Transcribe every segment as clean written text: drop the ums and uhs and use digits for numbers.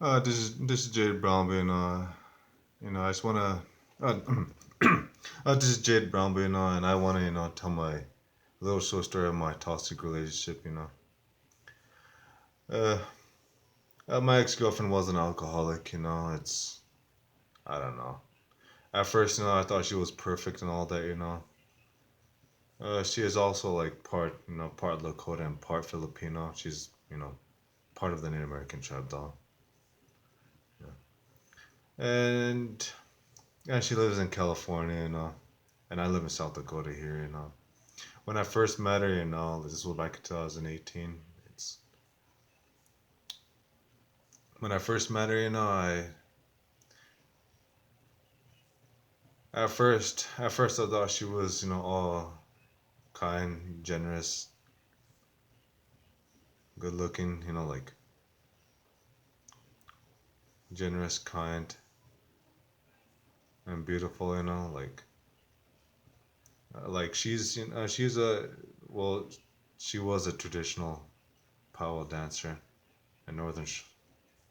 This is Jade Brownby, and I just wanna. Uh, this is Jade Brownby, and I wanna, tell my little short story of my toxic relationship. Uh, my ex girlfriend was an alcoholic. It's I don't know. At first, I thought she was perfect and all that. She is also like part Lakota and part Filipino. She's, part of the Native American tribe, though. Yeah. And she lives in California, and I live in South Dakota here. When I first met her, this was back in 2018. It's When I first met her, I at first I thought she was, all kind, generous, good looking, like generous, kind, and beautiful, like she's a well, she was a traditional powwow dancer, a northern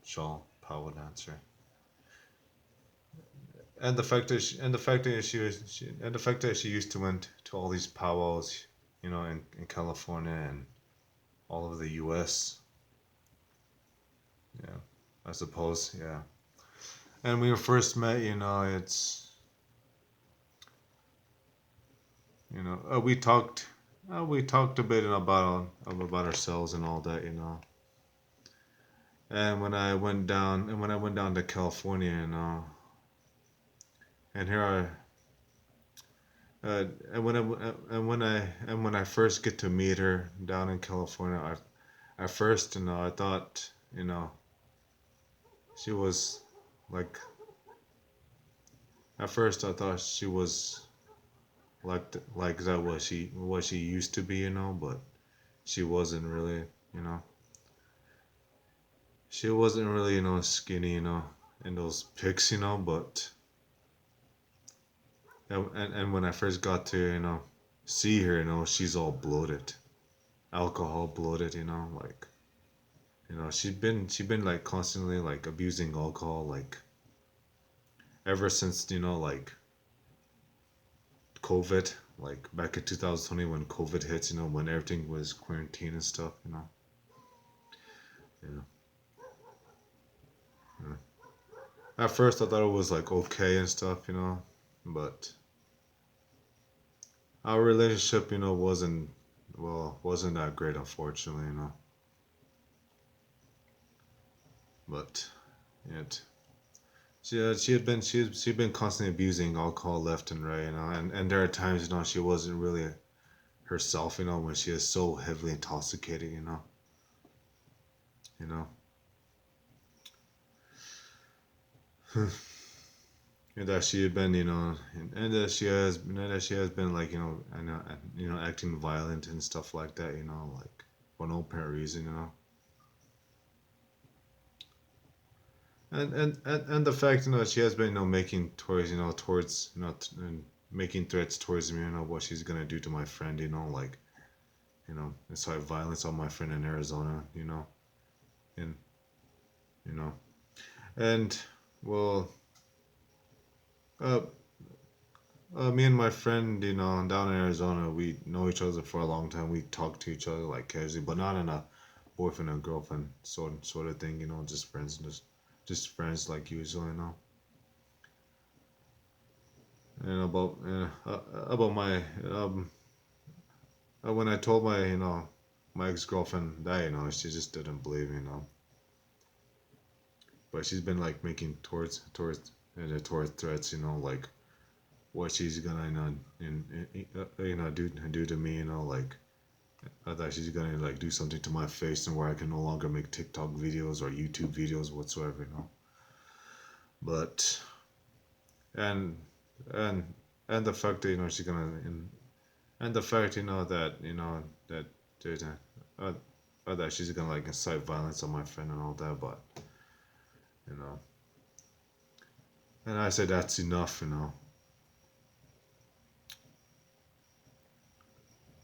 shawl powwow dancer. And the fact that she used to went to all these powwows, in California and all over the U.S. Yeah, I suppose. Yeah. And when we first met, it's we talked a bit about ourselves and all that. And when I went down to California, and here I and when I first get to meet her down in California, at first, I thought, she was like at first I thought she was like that what she used to be, but she wasn't really, you know. She wasn't really, skinny, in those pics, but and when I first got to, see her, she's all bloated, alcohol bloated, like, she'd been like constantly like abusing alcohol, like ever since, like COVID, like back in 2020 when COVID hit, when everything was quarantine and stuff, yeah, yeah. At first, I thought it was like okay and stuff, but our relationship, wasn't that great, unfortunately, But it, she'd been constantly abusing alcohol left and right, and there are times, she wasn't really herself, when she is so heavily intoxicated, you know, and that she had been, and that she has been like, acting violent and stuff like that, like for no apparent reason, and the fact, she has been, making and making threats towards me, what she's gonna do to my friend, like, incite violence on my friend in Arizona, and you know, and well, uh, me and my friend, down in Arizona, we know each other for a long time. We talk to each other like casually, but not in a boyfriend and girlfriend sort of thing, just friends, just friends like usual, And about my when I told my ex girlfriend that, she just didn't believe, but she's been like making towards threats, like what she's gonna, do to me, like I thought she's gonna like do something to my face and where I can no longer make TikTok videos or YouTube videos whatsoever, But and and and the fact that, she's gonna and the fact, that there's uh, that she's gonna like incite violence on my friend and all that, but you know, and I said that's enough,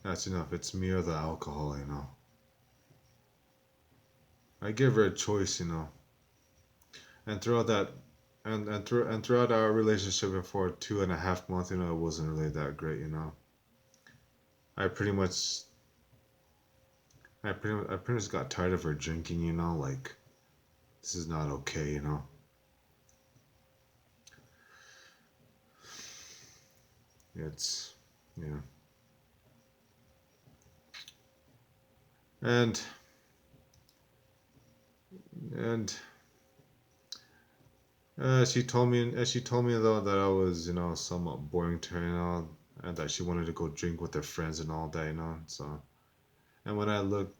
that's enough. It's me or the alcohol, I give her a choice, And throughout that, and throughout our relationship for 2.5 months, it wasn't really that great. I pretty much, I pretty much got tired of her drinking. Like this is not okay. It's, yeah, and and she told me though that I was, somewhat boring to her, and that she wanted to go drink with her friends and all that, So, and when I look,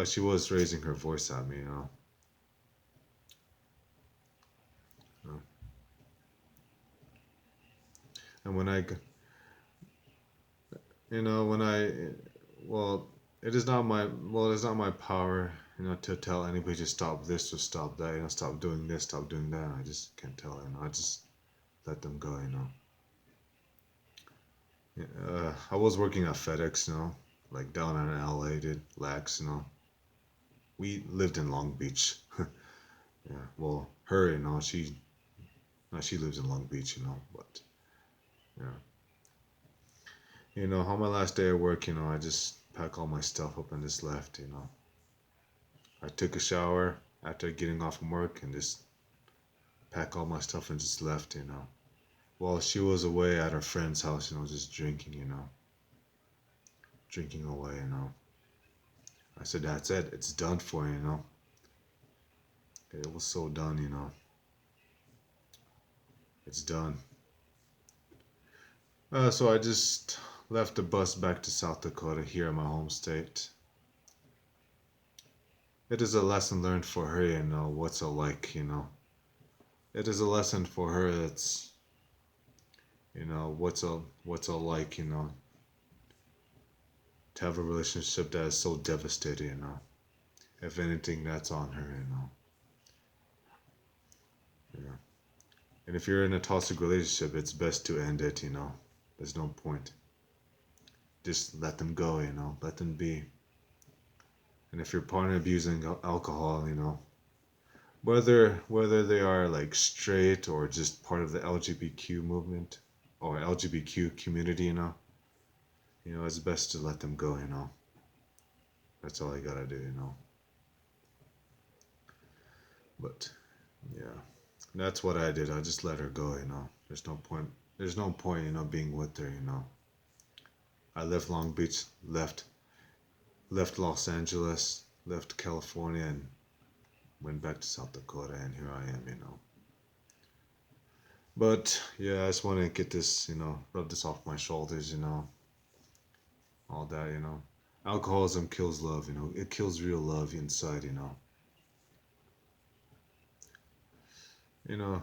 she was raising her voice at me, uh, and when I, well, it is not my power, to tell anybody to stop this or stop that, stop doing this, stop doing that. I just can't tell, I just let them go, Yeah, I was working at FedEx, like down in LA, did Lax, We lived in Long Beach. Yeah, well, her, she, no, she lives in Long Beach, but yeah, on my last day of work, I just pack all my stuff up and just left, I took a shower after getting off from work and just pack all my stuff and just left, While she was away at her friend's house, just drinking, drinking away, I said, that's it, it's done for you, It was so done, It's done. So I just left the bus back to South Dakota here in my home state. It is a lesson learned for her, what's it like, It is a lesson for her that's, what's it like, to have a relationship that is so devastating, If anything, that's on her, Yeah. And if you're in a toxic relationship, it's best to end it, There's no point. Just let them go, Let them be. And if your partner abusing alcohol, whether they are like straight or just part of the LGBTQ movement or LGBTQ community, it's best to let them go, That's all I gotta do, But yeah, that's what I did. I just let her go, There's no point. There's no point, being with her, I left Long Beach, left Los Angeles, left California, and went back to South Dakota, and here I am, But yeah, I just want to get this, rub this off my shoulders, all that, Alcoholism kills love, It kills real love inside, You know,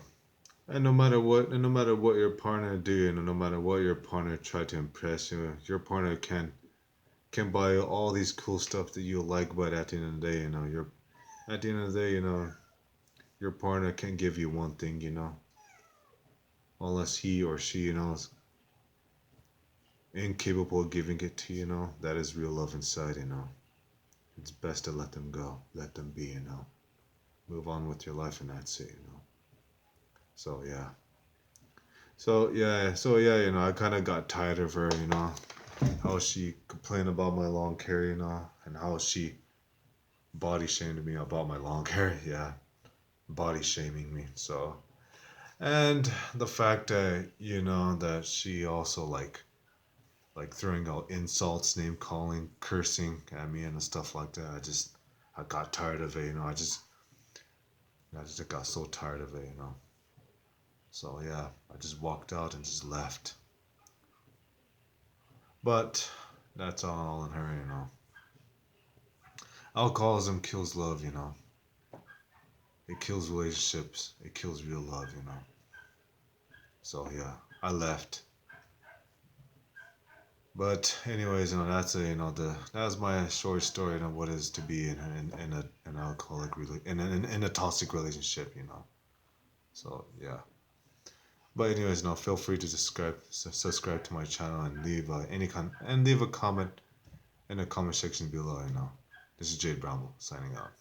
and no matter what your partner do, no matter what your partner try to impress you, your partner can buy you all these cool stuff that you like, but at the end of the day, you're at the end of the day, your partner can give you one thing, unless he or she, is incapable of giving it to you, that is real love inside, It's best to let them go, let them be, Move on with your life, and that's it, So yeah. So yeah, I kind of got tired of her, how she complained about my long hair, and how she body shamed me about my long hair, yeah, body shaming me. So, and the fact that, that she also like throwing out insults, name calling, cursing at me and stuff like that. I got tired of it, I just got so tired of it, So yeah, I just walked out and just left. But that's all in her, Alcoholism kills love, It kills relationships. It kills real love, So yeah, I left. But anyways, that's a, that's my short story on what it is to be in an alcoholic in a toxic relationship, So yeah. But anyways, feel free to subscribe to my channel and leave leave a comment in the comment section below. This is Jade Bramble signing out.